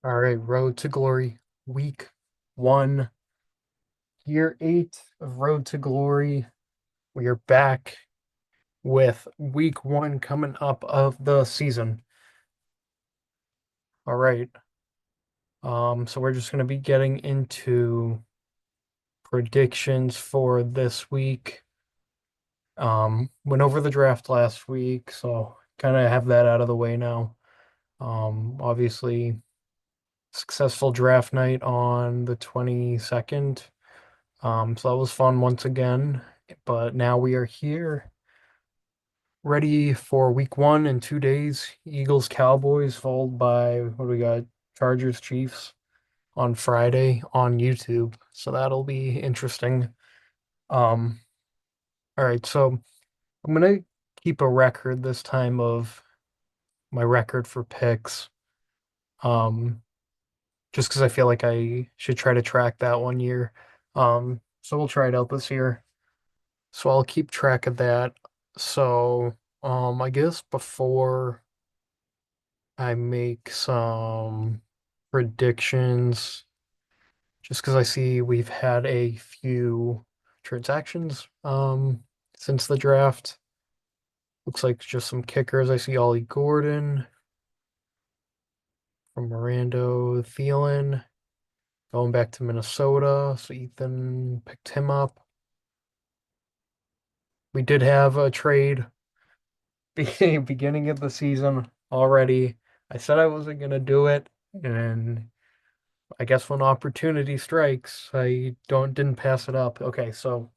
All right, Road to Glory, week one, year eight of Road to Glory. We are back with week one coming up of the season. All right. So we're just gonna be getting into predictions for this week. Went over the draft last week, so kind of have that out of the way now. Obviously, successful draft night on the 22nd. So that was fun once again. But now we are here, ready for week one in 2 days. Eagles, Cowboys, followed by what do we got? Chargers, Chiefs on Friday on YouTube. So that'll be interesting. Um, all right, so I'm gonna keep a record this time of my record for picks. Um, just because I feel like I should try to track that one year. So we'll try it out this year. So I'll keep track of that. So, I guess before I make some predictions, just because I see we've had a few transactions, since the draft. Looks like just some kickers. I see Ollie Gordon from Mirando Thielen going back to Minnesota. So Ethan picked him up. We did have a trade beginning of the season already. I said I wasn't gonna do it, and I guess when opportunity strikes, I didn't pass it up. Okay, so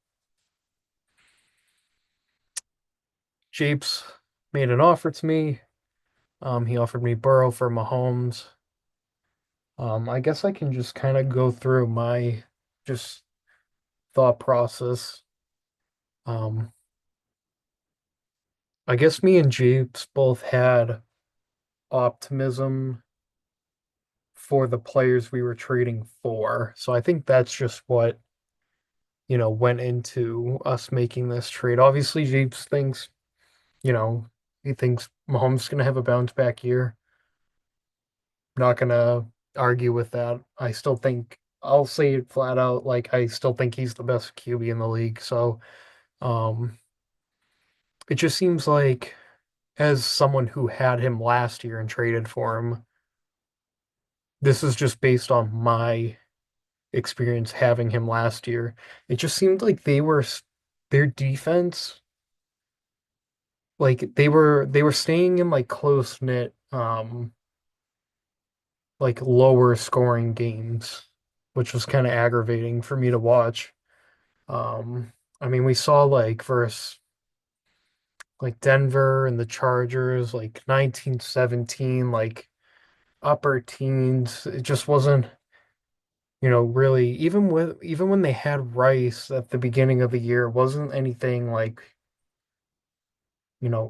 Japes made an offer to me. He offered me Burrow for Mahomes. I guess I can just kind of go through my just thought process. Um, I guess me and Japes both had optimism for the players we were trading for. So I think that's just what went into us making this trade. Obviously, Jeeves thinks, you know, he thinks Mahomes is going to have a bounce back year. Not going to argue with that. I still think, I'll say it flat out, like, I still think he's the best QB in the league. So, um, it just seems like, as someone who had him last year and traded for him, this is just based on my experience having him last year. It just seemed like their defense, like they were staying in like close knit like lower scoring games, which was kind of aggravating for me to watch. I mean, we saw like versus like Denver and the Chargers, like 1917, like upper teens. It just wasn't, really even when they had Rice at the beginning of the year, it wasn't anything like,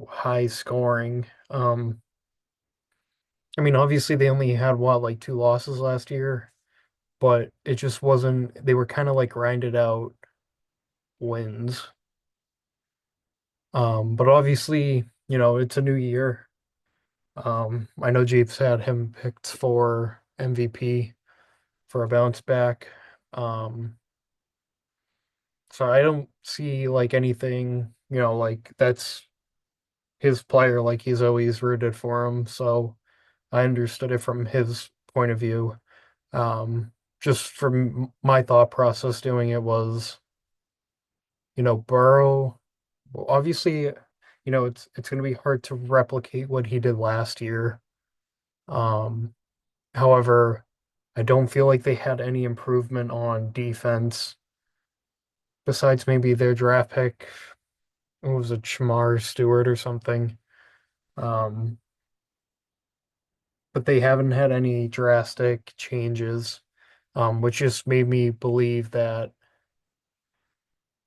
high scoring. I mean, obviously they only had what, like two losses last year, but it just wasn't, they were kind of like grinded out wins. But obviously, it's a new year. I know Jeeves had him picked for MVP for a bounce back. Um, so I don't see like anything, like that's his player, like he's always rooted for him. So I understood it from his point of view. Just from my thought process doing it was, Burrow, well, obviously, it's going to be hard to replicate what he did last year. Um, However, I don't feel like they had any improvement on defense besides maybe their draft pick. It was a Chamar Stewart or something. Um, but they haven't had any drastic changes, which just made me believe that,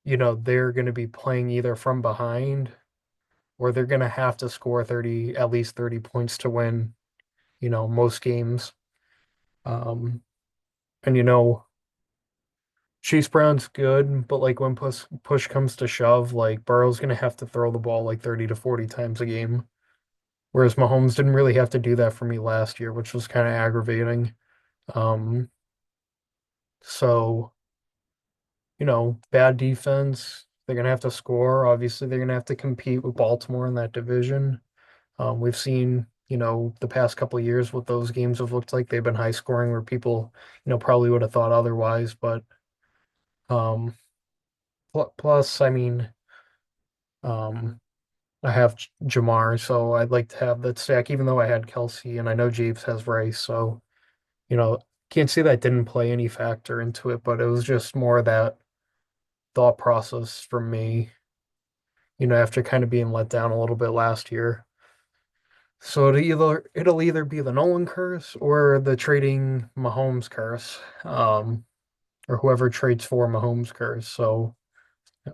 they're going to be playing either from behind or they're going to have to score at least 30 points to win, most games. Um, and Chase Brown's good, but like when push comes to shove, like Burrow's going to have to throw the ball like 30 to 40 times a game. Whereas Mahomes didn't really have to do that for me last year, which was kind of aggravating. Um, so, bad defense. They're gonna have to score. Obviously, they're gonna have to compete with Baltimore in that division. We've seen, the past couple of years what those games have looked like. They've been high scoring where people, probably would have thought otherwise. But um, plus, I mean, um, I have Jamar, so I'd like to have that stack, even though I had Kelsey and I know Jeeves has Rice. So, you know, can't say that didn't play any factor into it, but it was just more that thought process from me, after kind of being let down a little bit last year. So it'll either be the Nolan curse or the trading Mahomes curse, or whoever trades for Mahomes curse. So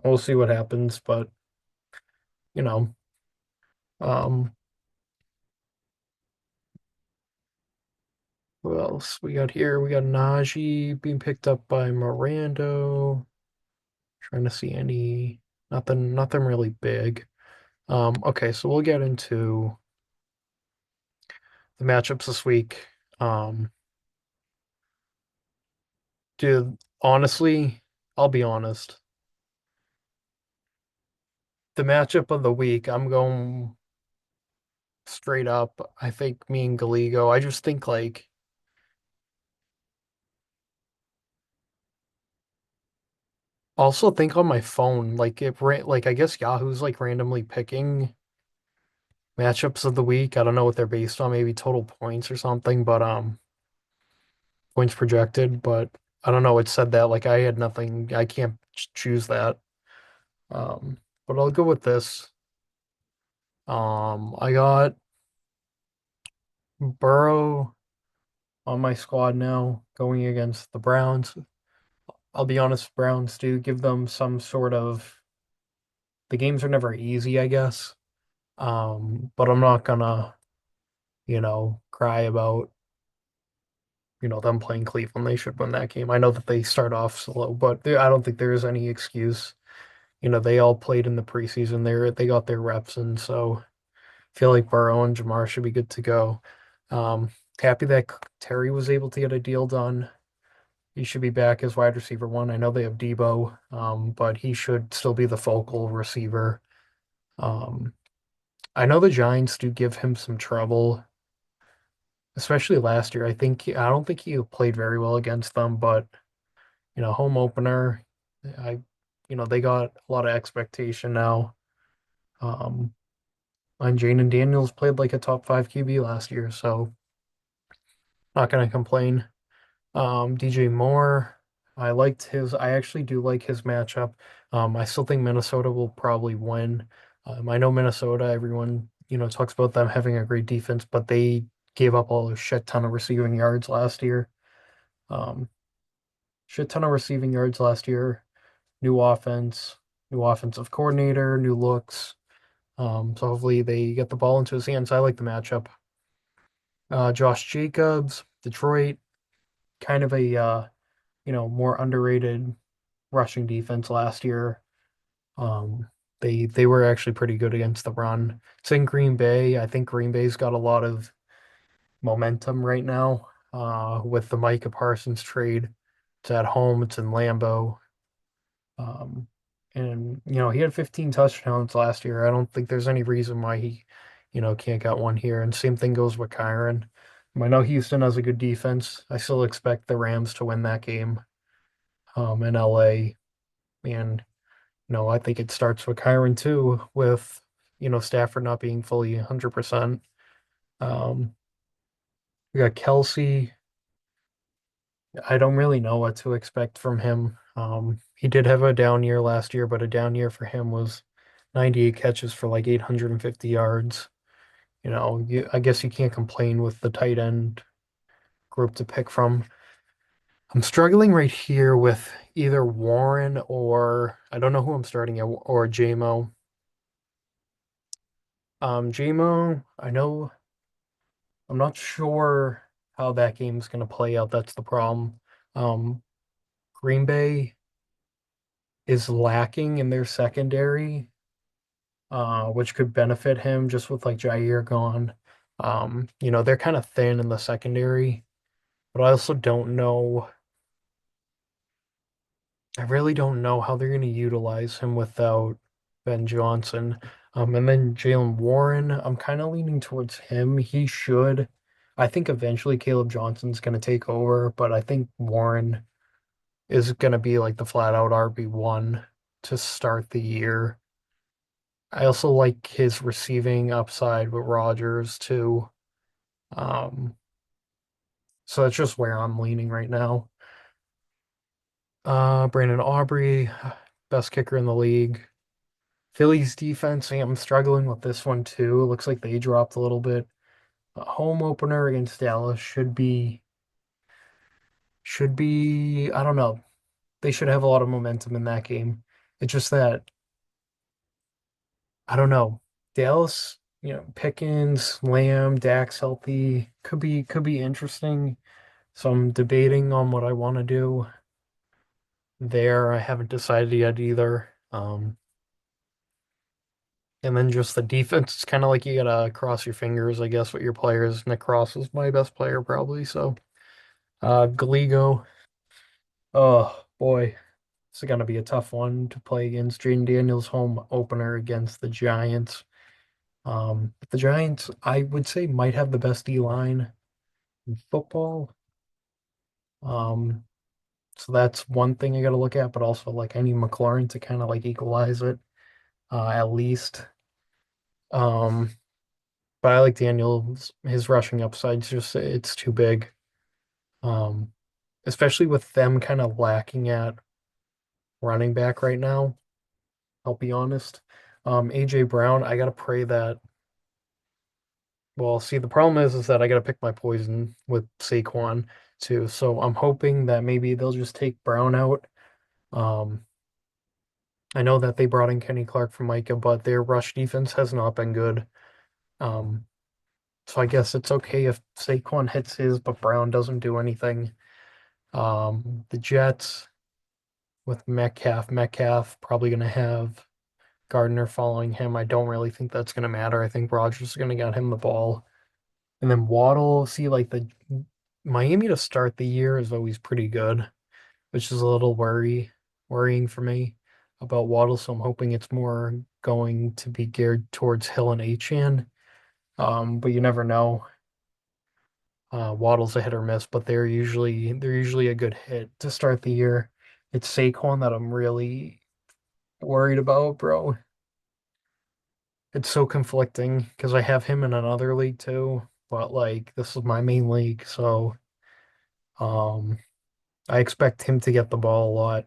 we'll see what happens, but you know, um, who else we got here? We got Najee being picked up by Mirando. Trying to see any nothing really big. Okay, so we'll get into the matchups this week. Um, Dude, honestly, I'll be honest. The matchup of the week, I'm going straight up. I think me and Galigo. I just think like also think on my phone, like like I guess Yahoo's like randomly picking matchups of the week. I don't know what they're based on, maybe total points or something, but points projected, but I don't know. It said that like I had nothing. I can't choose that. Um, but I'll go with this. I got Burrow on my squad now going against the Browns. I'll be honest, Browns do give them some sort of the games are never easy, I guess. But I'm not gonna, cry about, them playing Cleveland. They should win that game. I know that they start off slow, but I don't think there is any excuse. They all played in the preseason. They got their reps, and so I feel like Burrow and Jamar should be good to go. Um, Happy that Terry was able to get a deal done. He should be back as wide receiver one. I know they have Debo, but he should still be the focal receiver. Um, I know the Giants do give him some trouble, especially last year. I don't think he played very well against them, but home opener, I they got a lot of expectation now. Um, and Jaden Daniels played like a top five QB last year, so not gonna complain. DJ Moore, I actually do like his matchup. I still think Minnesota will probably win. I know Minnesota, everyone, talks about them having a great defense, but they gave up a shit ton of receiving yards last year. Um, Shit ton of receiving yards last year. New offense, new offensive coordinator, new looks. So hopefully they get the ball into his hands. I like the matchup. Josh Jacobs, Detroit, kind of a more underrated rushing defense last year. They were actually pretty good against the run. It's in Green Bay. I think Green Bay's got a lot of momentum right now with the Micah Parsons trade. It's at home. It's in Lambeau. Um, and he had 15 touchdowns last year. I don't think there's any reason why he, can't get one here. And same thing goes with Kyron. I know Houston has a good defense. I still expect the Rams to win that game in LA. And I think it starts with Kyron too, with Stafford not being fully 100%. Um, we got Kelsey. I don't really know what to expect from him. He did have a down year last year, but a down year for him was 98 catches for like 850 yards. I guess you can't complain with the tight end group to pick from. I'm struggling right here with either Warren or I don't know who I'm starting at or JMO. JMO, I know I'm not sure how that game's going to play out. That's the problem. Um, Green Bay is lacking in their secondary, which could benefit him just with like Jair gone. They're kind of thin in the secondary. but I also don't know. I really don't know how they're going to utilize him without Ben Johnson. And then Jalen Warren, I'm kind of leaning towards him. He should. I think eventually Caleb Johnson's going to take over, but I think Warren is going to be like the flat out RB1 to start the year. I also like his receiving upside with Rodgers too. Um, so that's just where I'm leaning right now. Brandon Aubrey, best kicker in the league. Phillies defense, I'm struggling with this one too. It looks like they dropped a little bit. A home opener against Dallas should be, I don't know. They should have a lot of momentum in that game. It's just that I don't know. Dallas, Pickens, Lamb, Dax healthy could be interesting. So I'm debating on what I want to do there. I haven't decided yet either. And then just the defense, it's kind of like you gotta cross your fingers, I guess, with your players. Nick Cross is my best player probably. So, Galigo, oh boy, it's gonna be a tough one to play against. Jaden Daniels home opener against the Giants. But the Giants, I would say, might have the best D line in football. Um, so that's one thing I gotta look at, but also like I need McLaurin to kind of like equalize it, at least. Um, but I like Daniels. His rushing upside's just it's too big. Um, Especially with them kind of lacking at running back right now, I'll be honest. AJ Brown, I gotta pray that. Well, see, the problem is that I gotta pick my poison with Saquon too. So I'm hoping that maybe they'll just take Brown out. Um, I know that they brought in Kenny Clark from Micah, but their rush defense has not been good. Um, so I guess it's okay if Saquon hits his, but Brown doesn't do anything. The Jets with Metcalf probably going to have Gardner following him. I don't really think that's going to matter. I think Rodgers is going to get him the ball. And then Waddle, see, like the Miami to start the year is always pretty good, which is a little worrying for me about Waddle. So I'm hoping it's more going to be geared towards Hill and Achane. But you never know. Waddle's a hit or miss, but they're usually a good hit to start the year. It's Saquon that I'm really worried about, bro. It's so conflicting because I have him in another league too, but like this is my main league, so um I expect him to get the ball a lot.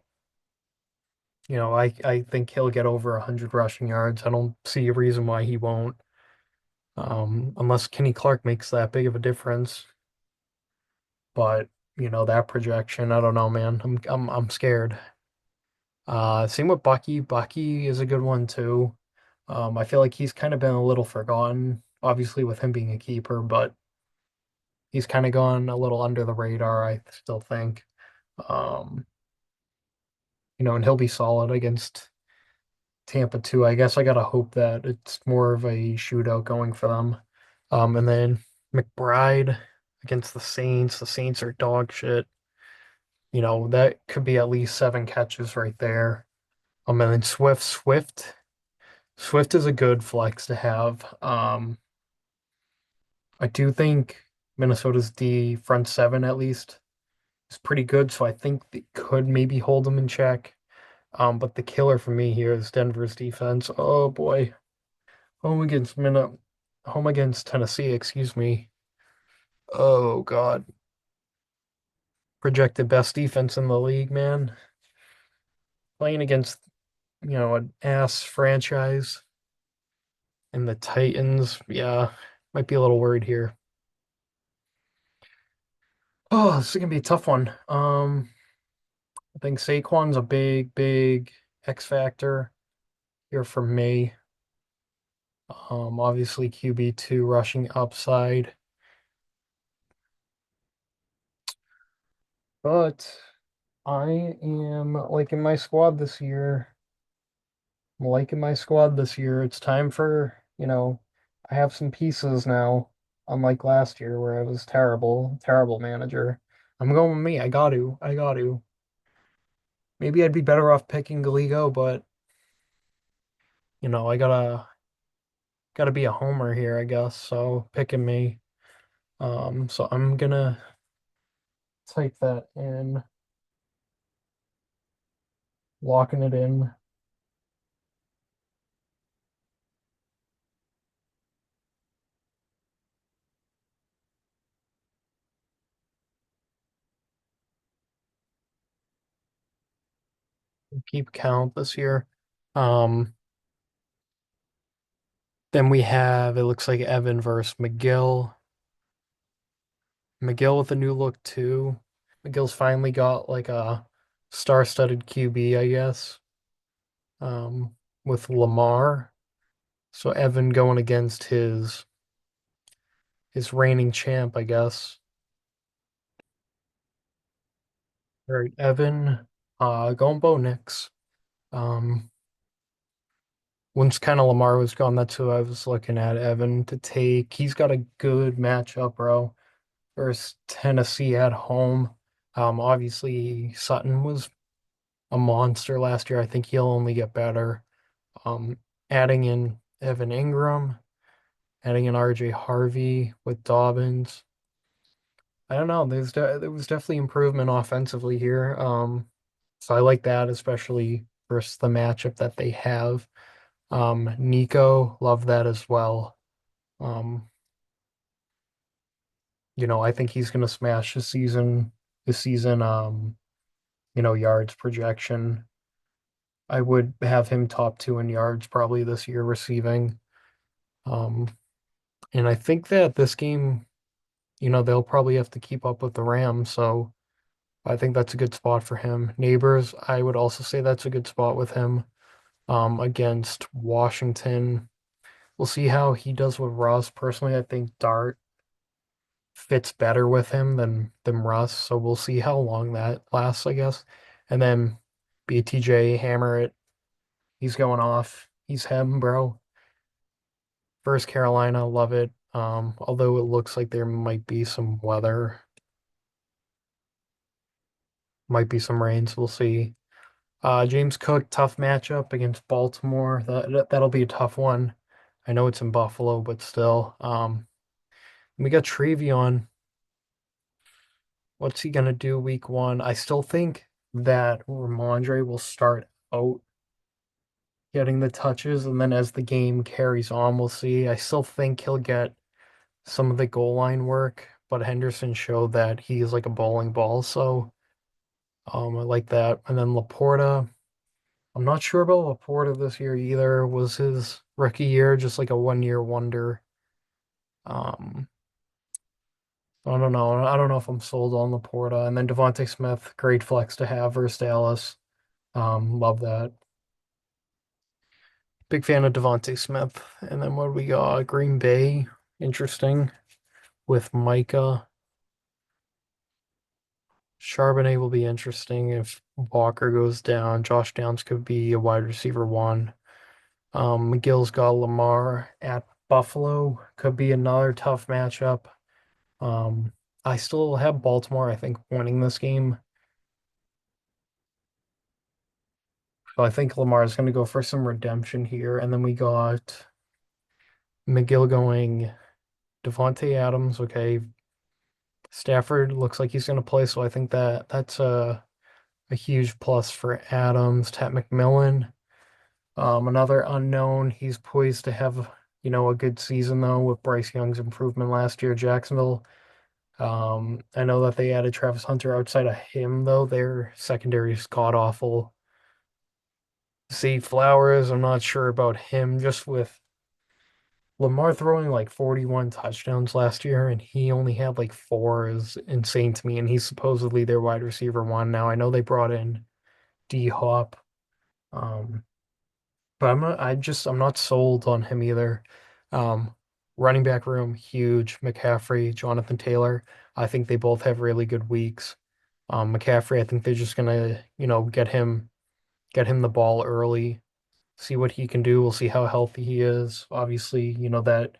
I think he'll get over 100 rushing yards. I don't see a reason why he won't. Unless Kenny Clark makes that big of a difference. But that projection, I don't know, man. I'm scared. Same with Bucky. Bucky is a good one too. I feel like he's kind of been a little forgotten, obviously with him being a keeper, but he's kind of gone a little under the radar, I still think. Um, and he'll be solid against Tampa too. I guess I gotta hope that it's more of a shootout going for them. And then McBride against the Saints. The Saints are dog shit. That could be at least 7 catches right there. And then Swift is a good flex to have. I do think Minnesota's D front seven at least is pretty good, so I think they could maybe hold them in check. But the killer for me here is Denver's defense. Oh boy, home against home against Tennessee, excuse me. Oh God, projected best defense in the league, man. Playing against an ass franchise and the Titans, yeah, might be a little worried here. Oh, this is gonna be a tough one. I think Saquon's a big, big X factor here for me. Obviously QB2 rushing upside, but I am liking my squad this year. I'm liking my squad this year. It's time I have some pieces now, unlike last year where I was terrible, terrible manager. I'm going with me. I got to. I got to. Maybe I'd be better off picking Galigo, but I gotta be a homer here, I guess. So picking me. So I'm gonna type that in, locking it in. Keep count this year. Um, then we have it looks like Evan versus McGill. McGill with a new look too. McGill's finally got like a star-studded QB, I guess. With Lamar. So Evan going against his reigning champ, I guess. All right, Evan, going Bo Nix. Um, once kind of Lamar was gone, that's who I was looking at. Evan to take. He's got a good matchup, bro. Versus Tennessee at home. Obviously Sutton was a monster last year. I think he'll only get better. Um, adding in Evan Ingram, adding in RJ Harvey with Dobbins. I don't know. There was definitely improvement offensively here. So I like that, especially versus the matchup that they have. Nico, love that as well. Um, I think he's gonna smash this season, yards projection. I would have him top two in yards probably this year receiving. Um, and I think that this game, they'll probably have to keep up with the Rams, so I think that's a good spot for him. Neighbors, I would also say that's a good spot with him. Against Washington. We'll see how he does with Russ. Personally, I think Dart fits better with him than Russ, so we'll see how long that lasts, I guess. And then BTJ, hammer it. He's going off. He's him, bro. First Carolina, love it. Although it looks like there might be some weather, might be some rains. We'll see. James Cook, tough matchup against Baltimore. That'll be a tough one. I know it's in Buffalo, but still. We got Trevion. What's he gonna do week one? I still think that Ramondre will start out getting the touches, and then as the game carries on, we'll see. I still think he'll get some of the goal line work, but Henderson showed that he's like a bowling ball, so I like that. And then Laporta, I'm not sure about Laporta this year either. Was his rookie year just like a 1 year wonder? Um, I don't know. I don't know if I'm sold on Laporta. And then Devontae Smith, great flex to have versus Dallas. Love that. Big fan of Devontae Smith. And then what do we got? Green Bay, interesting with Micah. Charbonnet will be interesting if Walker goes down. Josh Downs could be a wide receiver one. McGill's got Lamar at Buffalo. Could be another tough matchup. Um, I still have Baltimore, I think, winning this game. So I think Lamar is going to go for some redemption here. And then we got McGill going Devontae Adams. Okay. Stafford looks like he's going to play. So I think that's a huge plus for Adams. Tat McMillan, another unknown. He's poised to have, a good season though with Bryce Young's improvement last year. Jacksonville. I know that they added Travis Hunter outside of him though. Their secondary is god awful. Zay Flowers, I'm not sure about him. Just with Lamar throwing like 41 touchdowns last year, and he only had like four is insane to me. And he's supposedly their wide receiver one now. I know they brought in D Hop. Um, But I'm not sold on him either. Um, running back room, huge. McCaffrey, Jonathan Taylor. I think they both have really good weeks. McCaffrey, I think they're just gonna, get him the ball early, see what he can do. We'll see how healthy he is. Obviously, that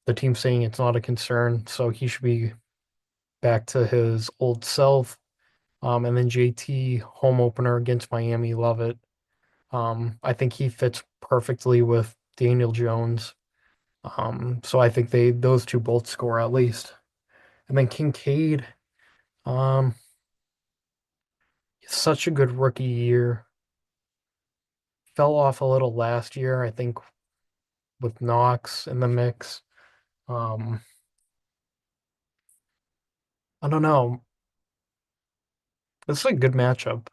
the team's saying it's not a concern, so he should be back to his old self. And then JT home opener against Miami, love it. I think he fits perfectly with Daniel Jones. So I think those two both score at least. And then Kincaid, um, such a good rookie year. Fell off a little last year, I think, with Knox in the mix. Um, I don't know. This is a good matchup.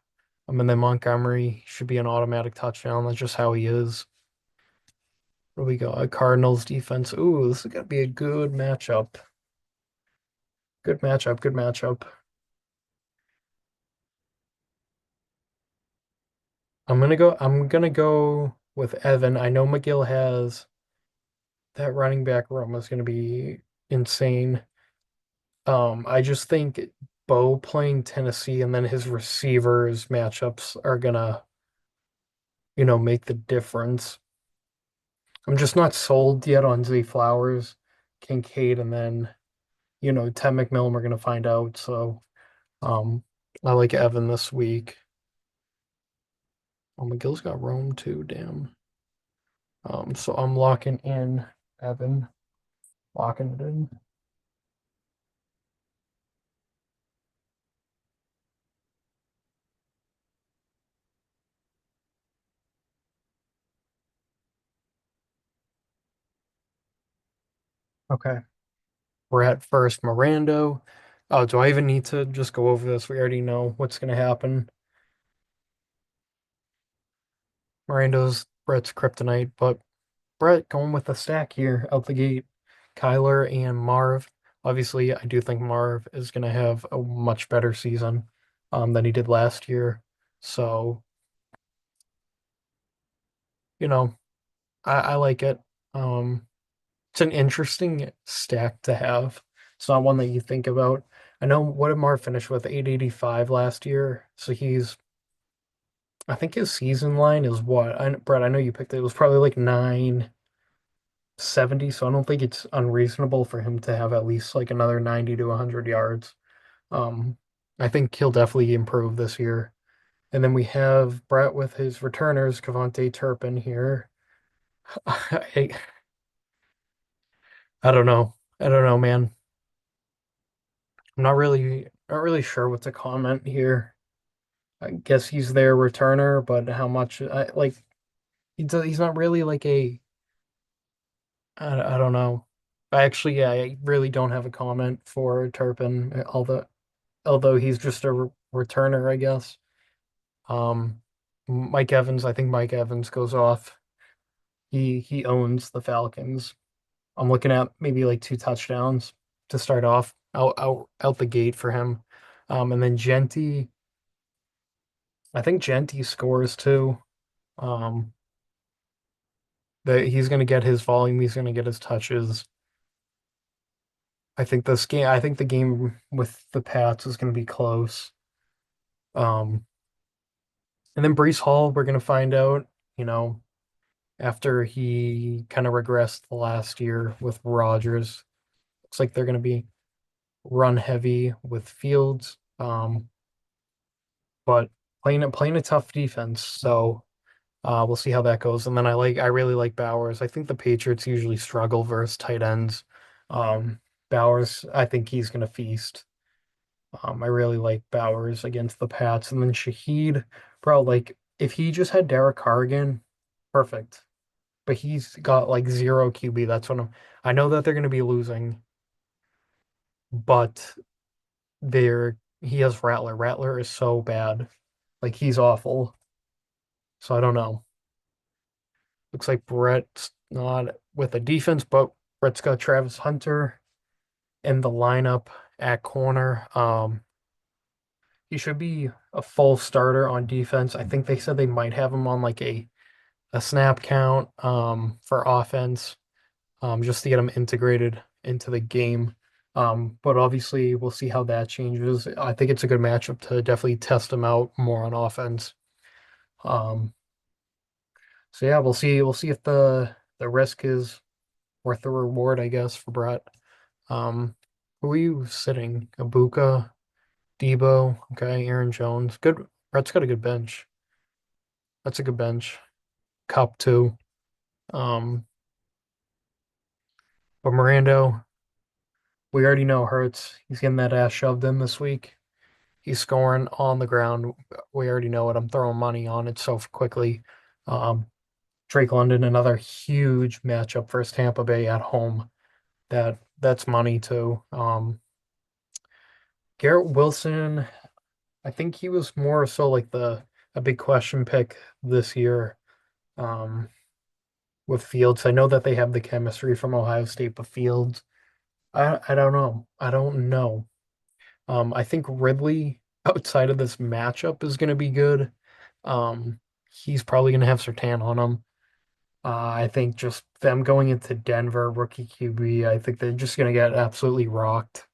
I mean, then Montgomery should be an automatic touchdown. That's just how he is. What do we got? Cardinals defense. Ooh, this is gonna be a good matchup. Good matchup. Good matchup. I'm gonna go with Evan. I know McGill has that running back room is gonna be insane. I just think Bo playing Tennessee and then his receivers matchups are gonna, make the difference. I'm just not sold yet on Zay Flowers, Kincaid, and then, Ted McMillan we're gonna find out. So um I like Evan this week. Oh, McGill's got Rome too, damn. So I'm locking in Evan, locking it in. Okay. We're at first Mirando. Oh, do I even need to just go over this? We already know what's gonna happen. Mirando's Brett's kryptonite, but Brett going with the stack here out the gate. Kyler and Marv. Obviously, I do think Marv is going to have a much better season than he did last year. So, you know, I like it. Um, it's an interesting stack to have. It's not one that you think about. I know what did Marv finish with? 885 last year. So I think his season line is what? Brett, I know you picked it. It was probably like 970, so I don't think it's unreasonable for him to have at least like another 90 to 100 yards. Um, I think he'll definitely improve this year. And then we have Brett with his returners, Cavante Turpin here. I, I don't know. I don't know, man. I'm not really sure what to comment here. I guess he's their returner, but how much he's not really like I don't know. I really don't have a comment for Turpin, although he's just a returner, I guess. Um, Mike Evans, I think Mike Evans goes off. He owns the Falcons. I'm looking at maybe like two touchdowns to start off out the gate for him. And then Genty, I think Genty scores too. Um, that he's going to get his volume, he's going to get his touches. I think the game with the Pats is going to be close. Um, and then Brees Hall, we're going to find out, you know, after he kind of regressed the last year with Rodgers. Looks like they're going to be run heavy with Fields, but playing a tough defense. So we'll see how that goes. And then I really like Bowers. I think the Patriots usually struggle versus tight ends. Bowers, I think he's going to feast. I really like Bowers against the Pats. And then Shaheed, bro, like if he just had Derek Carr again, perfect. But he's got like zero QB. I know that they're going to be losing, but he has Rattler. Rattler is so bad. Like he's awful. So I don't know. Looks like Brett's not with the defense, but Brett's got Travis Hunter in the lineup at corner. He should be a full starter on defense. I think they said they might have him on like a snap count for offense, just to get him integrated into the game. But obviously we'll see how that changes. I think it's a good matchup to definitely test him out more on offense. Um, so yeah, we'll see if the risk is worth the reward, I guess, for Brett. Um, Who are you sitting? Ibuka, Debo, okay, Aaron Jones. Good. Brett's got a good bench. That's a good bench. Cup too. Um, but Mirando, we already know hurts. He's getting that ass shoved in this week. He's scoring on the ground. We already know it. I'm throwing money on it so quickly. Um, Drake London, another huge matchup versus Tampa Bay at home. That's money too. Garrett Wilson, I think he was more so like the a big question pick this year. Um, with Fields. I know that they have the chemistry from Ohio State, but Fields, I don't know. I don't know. I think Ridley outside of this matchup is going to be good. Um, he's probably going to have Sertan on him. I think just them going into Denver, rookie QB, I think they're just going to get absolutely rocked.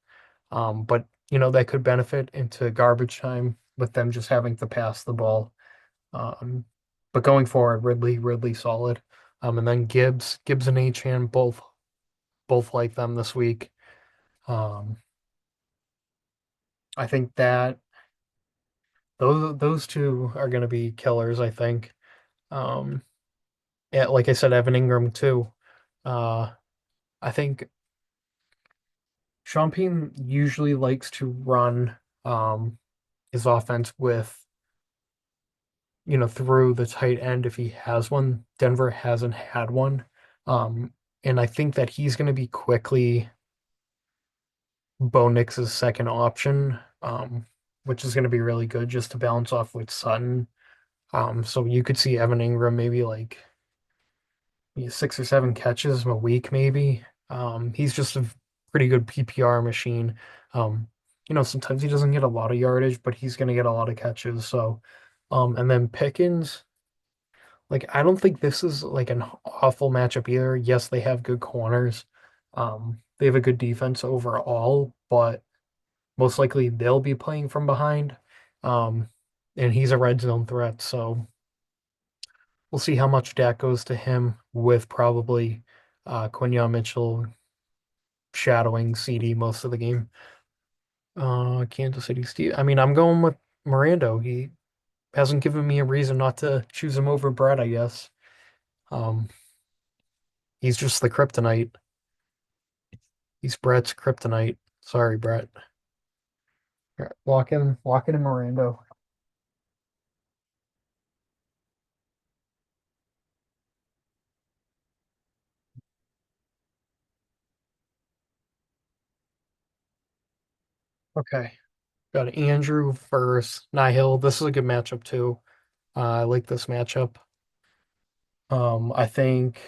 But that could benefit into garbage time with them just having to pass the ball. Um, but going forward, Ridley solid. And then Gibbs and Achane both like them this week. Um, I think that those two are going to be killers. I think. Um, yeah, like I said, Evan Ingram too. Uh, I think Sean Payton usually likes to run his offense with through the tight end if he has one. Denver hasn't had one. Um, and I think that he's going to be quickly Bo Nix's second option, which is going to be really good just to balance off with Sutton. So you could see Evan Ingram maybe like 6 or 7 catches a week, maybe. He's just a pretty good PPR machine. Um, sometimes he doesn't get a lot of yardage, but he's going to get a lot of catches. So, and then Pickens. Like, I don't think this is like an awful matchup either. Yes, they have good corners. They have a good defense overall, but most likely they'll be playing from behind. Um, and he's a red zone threat, so we'll see how much Dak goes to him with probably Quinyon Mitchell shadowing CD most of the game. Kansas City Steve. I mean, I'm going with Mirando. He hasn't given me a reason not to choose him over Brett, I guess. Um, he's just the kryptonite. He's Brett's kryptonite. Sorry, Brett. Walk in Mirando. Okay. Got Andrew versus Nihil. This is a good matchup too. I like this matchup. I think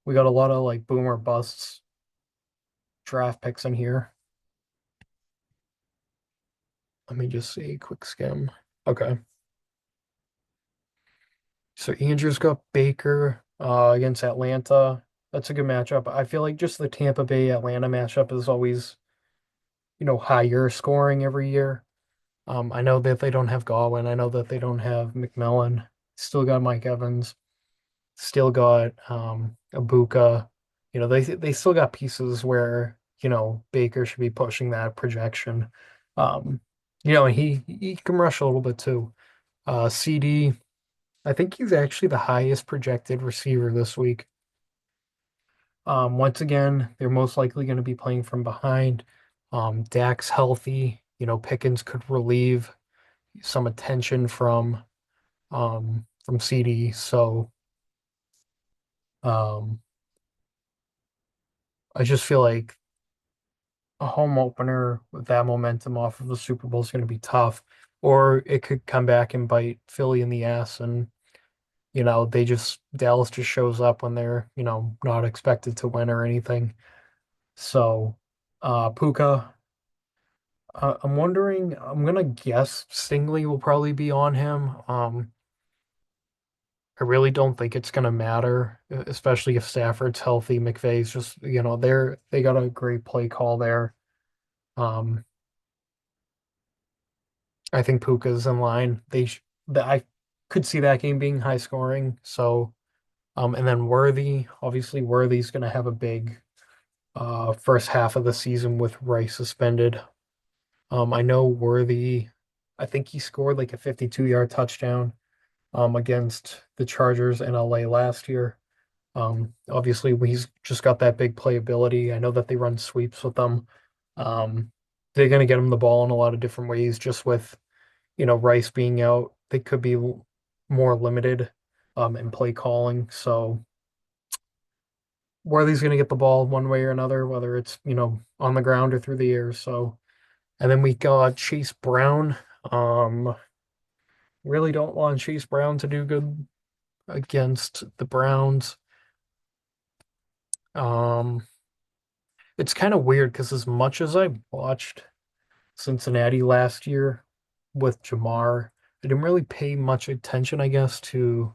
we got a lot of like boomer busts draft picks in here. Let me just see, quick skim. Okay. So Andrew's got Baker against Atlanta. That's a good matchup. I feel like just the Tampa Bay Atlanta matchup is always, higher scoring every year. I know that they don't have Godwin. I know that they don't have McMillan. Still got Mike Evans. Still got Ibuka. They still got pieces where, Baker should be pushing that projection. Um, and he can rush a little bit too. CD, I think he's actually the highest projected receiver this week. Once again, they're most likely going to be playing from behind. Dak's healthy. Pickens could relieve some attention from CD. So um, I just feel like a home opener with that momentum off of the Super Bowl is going to be tough, or it could come back and bite Philly in the ass, and Dallas just shows up when they're not expected to win or anything. So, Puka, I'm wondering. I'm gonna guess Stingley will probably be on him. I really don't think it's gonna matter, especially if Stafford's healthy. McVay's just, they got a great play call there. Um, I think Puka's in line. I could see that game being high scoring. So, and then Worthy, obviously Worthy's gonna have a big first half of the season with Rice suspended. I know Worthy, I think he scored like a 52-yard touchdown against the Chargers in LA last year. Obviously, he's just got that big playability. I know that they run sweeps with them. Um, they're going to get him the ball in a lot of different ways. Just with Rice being out, they could be more limited in play calling. So Worthy's going to get the ball one way or another, whether it's on the ground or through the air. So, and then we got Chase Brown. Um, really don't want Chase Brown to do good against the Browns. Um, it's kind of weird because as much as I watched Cincinnati last year with Jamar, I didn't really pay much attention, I guess, to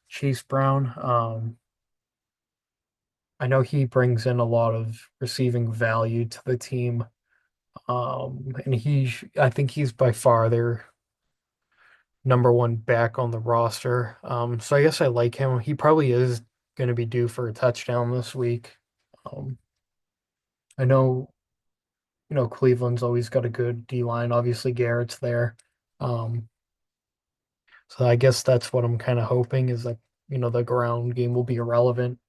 Chase Brown. I know he brings in a lot of receiving value to the team. And I think he's by far their number one back on the roster. So I guess I like him. He probably is going to be due for a touchdown this week. Um, I know, Cleveland's always got a good D line. Obviously, Garrett's there. Um, so I guess that's what I'm kind of hoping is that, the ground game will be irrelevant.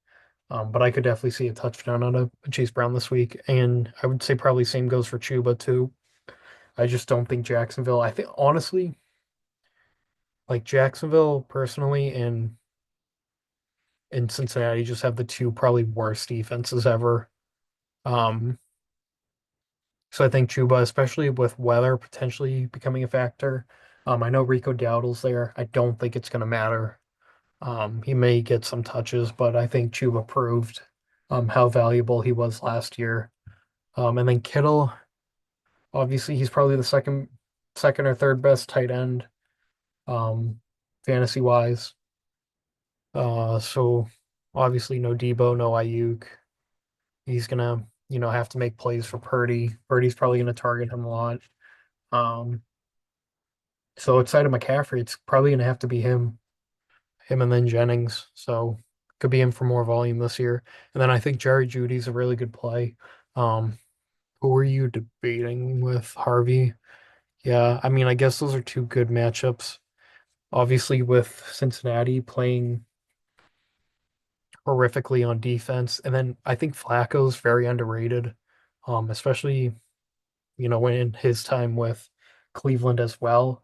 But I could definitely see a touchdown out of Chase Brown this week. And I would say probably same goes for Chuba too. I just don't think Jacksonville, I think honestly, like Jacksonville personally and Cincinnati just have the two probably worst defenses ever. Um, so I think Chuba, especially with weather potentially becoming a factor. I know Rico Dowdle's there. I don't think it's going to matter. He may get some touches, but I think Chuba proved how valuable he was last year. And then Kittle, obviously, he's probably the second or third best tight end, fantasy wise. So obviously no Debo, no Ayuk. He's gonna, have to make plays for Purdy. Purdy's probably gonna target him a lot. Um, so outside of McCaffrey, it's probably gonna have to be him and then Jennings. So could be him for more volume this year. And then I think Jerry Judy's a really good play. Um, who are you debating with Harvey? Yeah, I mean, I guess those are two good matchups. Obviously, with Cincinnati playing horrifically on defense. And then I think Flacco's very underrated, especially, when in his time with Cleveland as well.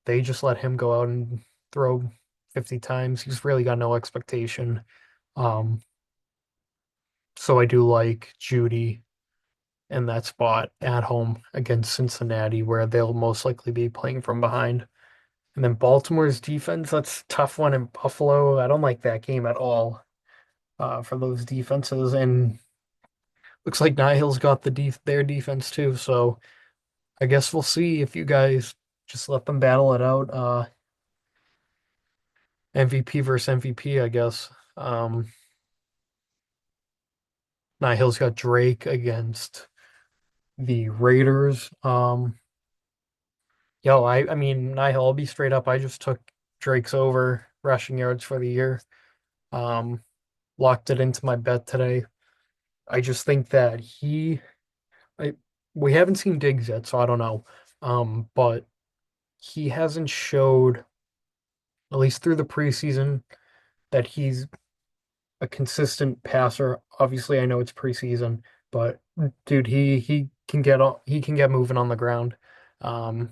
They just let him go out and throw 50 times. He's really got no expectation. Um, so I do like Judy in that spot at home against Cincinnati, where they'll most likely be playing from behind. And then Baltimore's defense, that's a tough one in Buffalo. I don't like that game at all for those defenses. And looks like Nihil's got their defense too. So I guess we'll see if you guys just let them battle it out. MVP versus MVP, I guess. Nihil's got Drake against the Raiders. I mean, Nihil, I'll be straight up. I just took Drake's over rushing yards for the year. Um, Locked it into my bet today. I just think that I, we haven't seen Diggs yet, so I don't know. But he hasn't showed, at least through the preseason, that he's a consistent passer. Obviously, I know it's preseason, but dude, he can get moving on the ground. Um,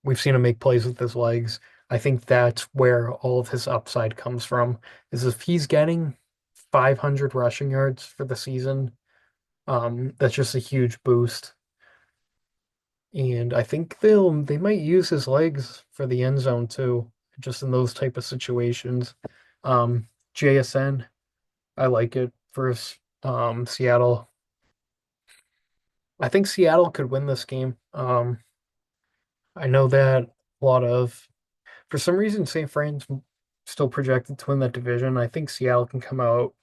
we've seen him make plays with his legs. I think that's where all of his upside comes from. Is if he's getting 500 rushing yards for the season, that's just a huge boost. And I think they might use his legs for the end zone too, just in those type of situations. JSN, I like it for Seattle. I think Seattle could win this game. I know that for some reason, St. Fran's still projected to win that division. I think Seattle can come out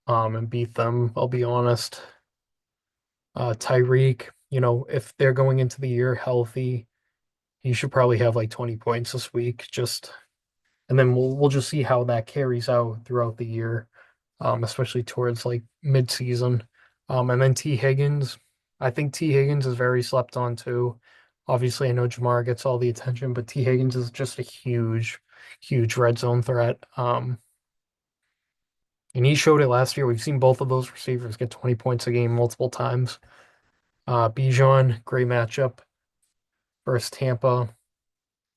and beat them. I'll be honest. Tyreek, if they're going into the year healthy, he should probably have like 20 points this week. And then we'll just see how that carries out throughout the year, especially towards like mid-season. And then T. Higgins. I think T. Higgins is very slept on too. Obviously, I know Jamar gets all the attention, but T. Higgins is just a huge red zone threat. And he showed it last year. We've seen both of those receivers get 20 points a game multiple times. Bijan, great matchup versus Tampa.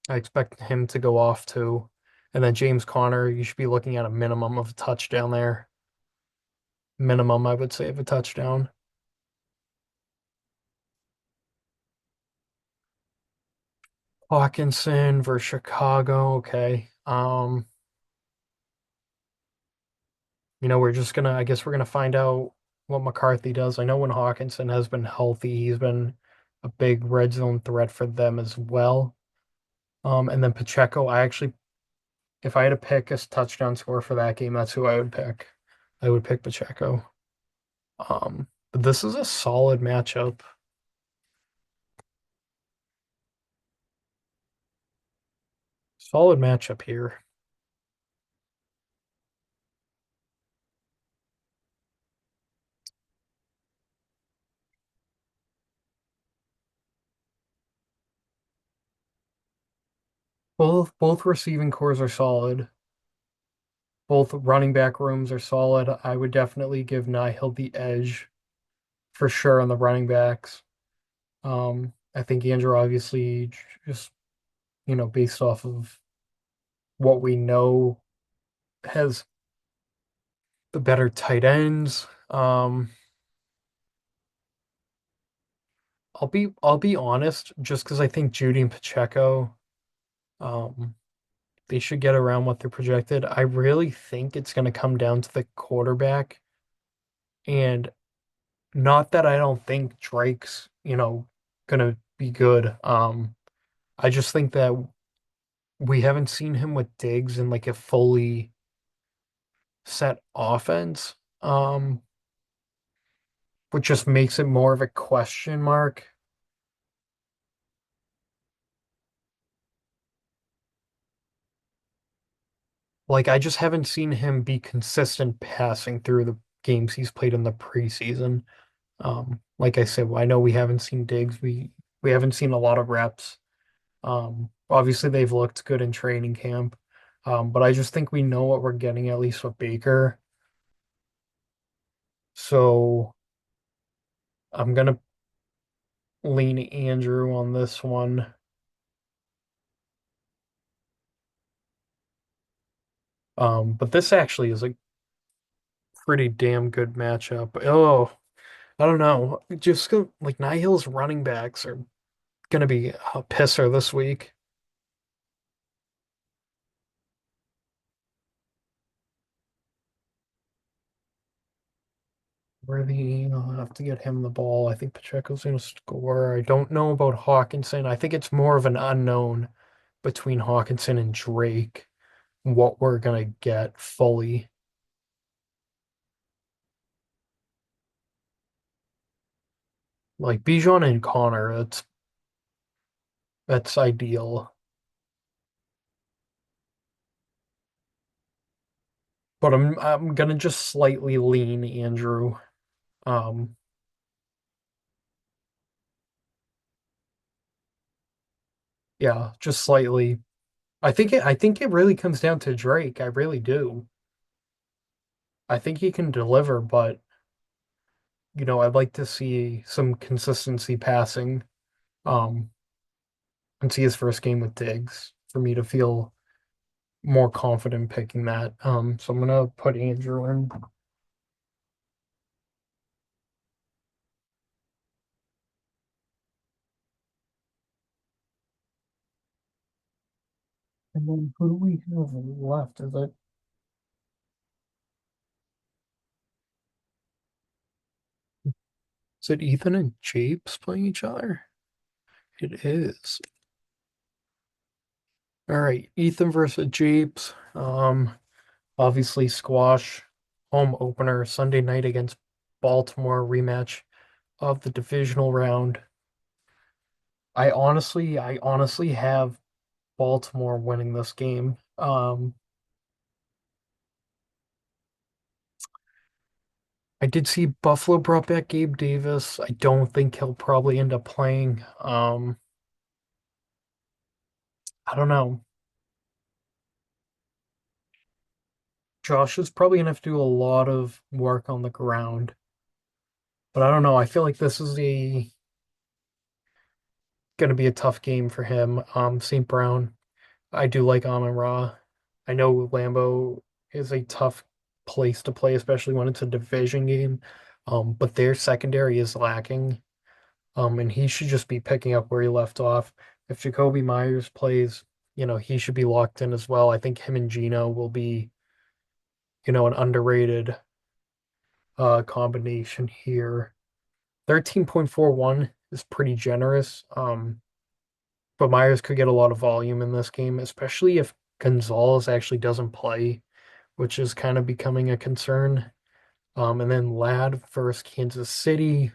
I expect him to go off too. And then James Conner, you should be looking at a minimum of a touchdown there. Minimum, I would say, of a touchdown. Hawkinson versus Chicago. Okay. We're just gonna, I guess we're gonna find out what McCarthy does. I know when Hawkinson has been healthy, he's been a big red zone threat for them as well. And then Pacheco, if I had to pick a touchdown score for that game, that's who I would pick. I would pick Pacheco. But this is a solid matchup. Solid matchup here. Both receiving cores are solid. Both running back rooms are solid. I would definitely give Nihil the edge for sure on the running backs. I think Andrew obviously just, based off of what we know, has the better tight ends. I'll be honest, just because I think Judy and Pacheco, um, they should get around what they're projected. I really think it's going to come down to the quarterback, and not that I don't think Drake's, gonna be good. I just think that we haven't seen him with Diggs in like a fully set offense, which just makes it more of a question mark. Like I just haven't seen him be consistent passing through the games he's played in the preseason. Like I said, I know we haven't seen Diggs. We haven't seen a lot of reps. Obviously they've looked good in training camp. But I just think we know what we're getting at least with Baker. So I'm gonna lean Andrew on this one. But this actually is a pretty damn good matchup. Oh, I don't know. Just like Nihil's running backs are gonna be a pisser this week. Worthy, I'll have to get him the ball. I think Pacheco's gonna score. I don't know about Hawkinson. I think it's more of an unknown between Hawkinson and Drake, what we're gonna get fully. Like Bijan and Connor, that's ideal. But I'm gonna just slightly lean Andrew. Um, yeah, just slightly. I think it really comes down to Drake. I really do. I think he can deliver, but I'd like to see some consistency passing. Um, and see his first game with Diggs for me to feel more confident picking that. So I'm gonna put Andrew in. And then who do we have left? Is it Ethan and Japes playing each other? It is. All right, Ethan versus Japes. Obviously squash home opener Sunday night against Baltimore rematch of the divisional round. I honestly have Baltimore winning this game. I did see Buffalo brought back Gabe Davis. I don't think he'll probably end up playing. I don't know. Josh is probably gonna have to do a lot of work on the ground, but I don't know. I feel like this is a gonna be a tough game for him. St. Brown, I do like Amon Ra. I know Lambeau is a tough place to play, especially when it's a division game. But their secondary is lacking. And he should just be picking up where he left off. If Jacoby Myers plays, he should be locked in as well. I think him and Gino will be, an underrated combination here. 13.41 is pretty generous. But Myers could get a lot of volume in this game, especially if Gonzalez actually doesn't play, which is kind of becoming a concern. And then Ladd versus Kansas City.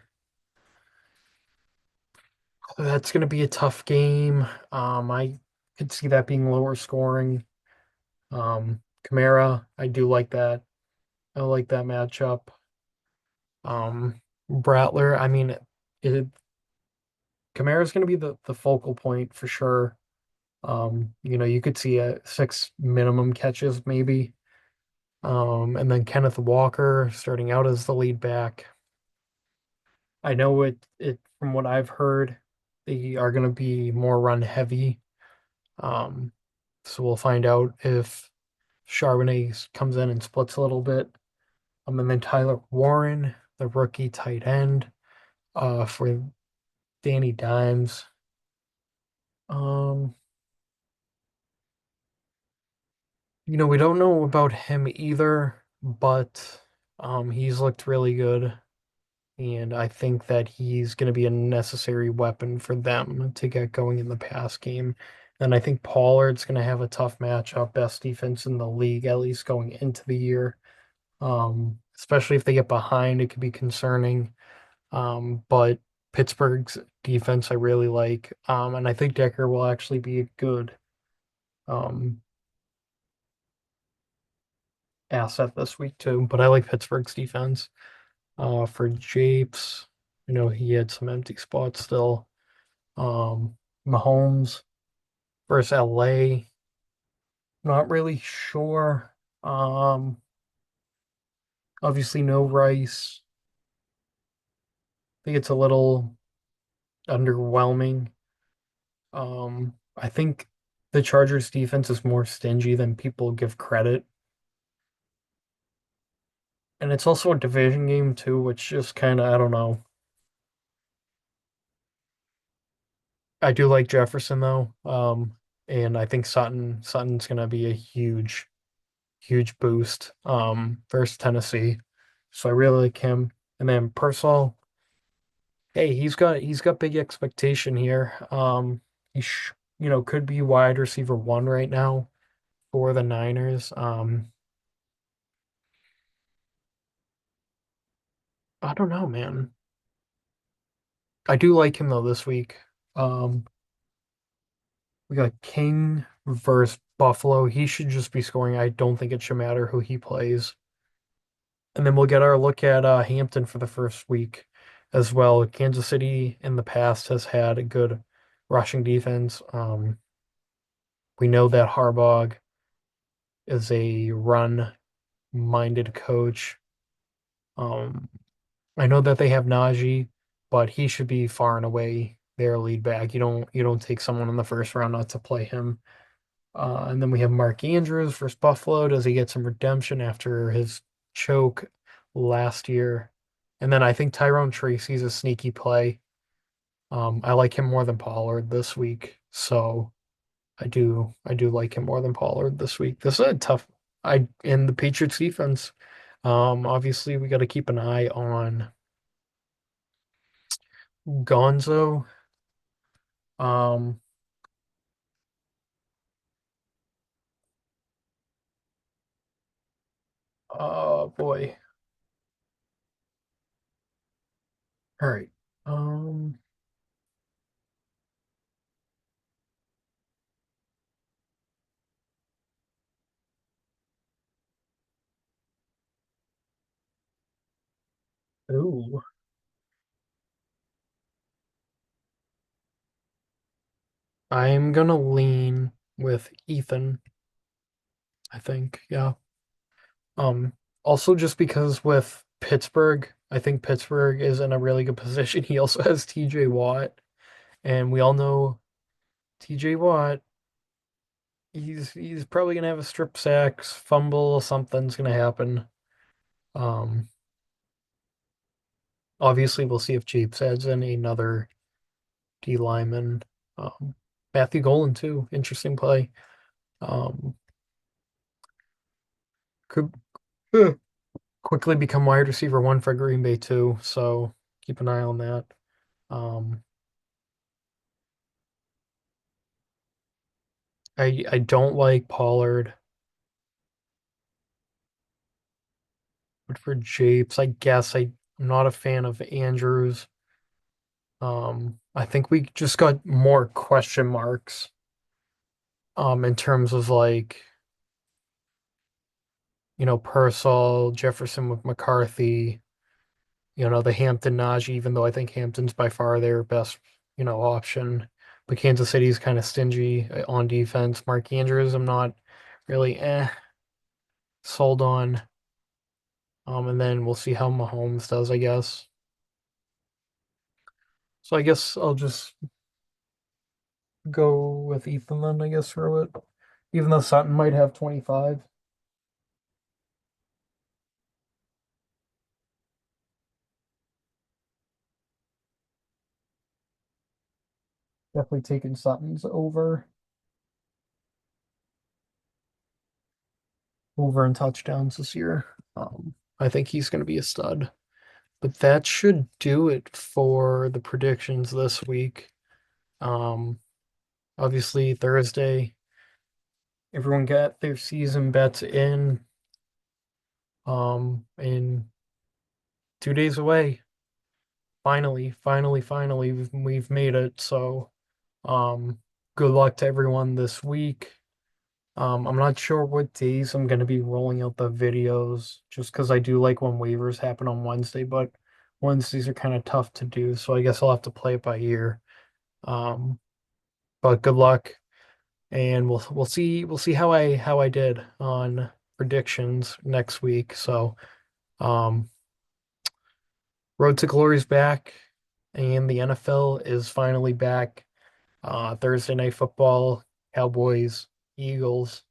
That's going to be a tough game. I could see that being lower scoring. Kamara, I do like that. I like that matchup. Bratler, I mean, it, Kamara's going to be the focal point for sure. You could see a six minimum catches maybe. And then Kenneth Walker starting out as the lead back. I know it from what I've heard, they are going to be more run heavy. Um, so we'll find out if Charbonnet comes in and splits a little bit. And then Tyler Warren, the rookie tight end, for Danny Dimes. Um, we don't know about him either, but he's looked really good. And I think that he's going to be a necessary weapon for them to get going in the pass game. And I think Pollard's going to have a tough matchup, best defense in the league, at least going into the year. Especially if they get behind, it could be concerning. But Pittsburgh's defense I really like. And I think Decker will actually be a good um, asset this week too. But I like Pittsburgh's defense. For Japes, he had some empty spots still. Um, Mahomes versus LA. Not really sure. Um, Obviously no Rice. I think it's a little underwhelming. I think the Chargers defense is more stingy than people give credit. And it's also a division game too, which just kind of, I don't know. I do like Jefferson though. And I think Sutton's gonna be a huge boost versus Tennessee. So I really like him. And then Purcell, hey, he's got big expectation here. Could be wide receiver one right now for the Niners. I don't know, man. I do like him though this week. Um, we got King versus Buffalo. He should just be scoring. I don't think it should matter who he plays. And then we'll get our look at Hampton for the first week as well. Kansas City in the past has had a good rushing defense. We know that Harbaugh is a run-minded coach. Um, I know that they have Najee, but he should be far and away their lead back. You don't take someone in the first round not to play him. And then we have Mark Andrews versus Buffalo. Does he get some redemption after his choke last year? And then I think Tyrone Tracy's a sneaky play. I like him more than Pollard this week. So I do like him more than Pollard this week. This is a tough I in the Patriots defense. Obviously we got to keep an eye on Gonzo. Um, oh boy. All right. Um, Ooh. I'm gonna lean with Ethan, I think. Yeah. Um, Also just because with Pittsburgh, I think Pittsburgh is in a really good position. He also has TJ Watt, and we all know TJ Watt, he's probably gonna have a strip sack, fumble, something's gonna happen. Um, Obviously we'll see if Japes adds in another D lineman. Um, Matthew Golan too, interesting play. Um, could quickly become wide receiver one for Green Bay too, so keep an eye on that. Um, I don't like Pollard, but for Japes, I guess I'm not a fan of Andrews. I think we just got more question marks in terms of like, Pearsall, Jefferson with McCarthy, the Hampton Najee, even though I think Hampton's by far their best, option. But Kansas City's kind of stingy on defense. Mark Andrews, I'm not really sold on. And then we'll see how Mahomes does, I guess. So I guess I'll just go with Ethan then, I guess, through it. Even though Sutton might have 25. Definitely taking Sutton's over in touchdowns this year. I think he's going to be a stud. But that should do it for the predictions this week. Um, Obviously Thursday, everyone got their season bets in. In 2 days away. Finally, we've made it. So, um, good luck to everyone this week. I'm not sure what days I'm gonna be rolling out the videos, just because I do like when waivers happen on Wednesday, but Wednesdays are kind of tough to do, so I guess I'll have to play it by ear. Um, but good luck, and we'll see how I did on predictions next week. So, um, Road to Glory's back, and the NFL is finally back. Thursday night football, Cowboys, Eagles.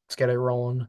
Let's get it rolling.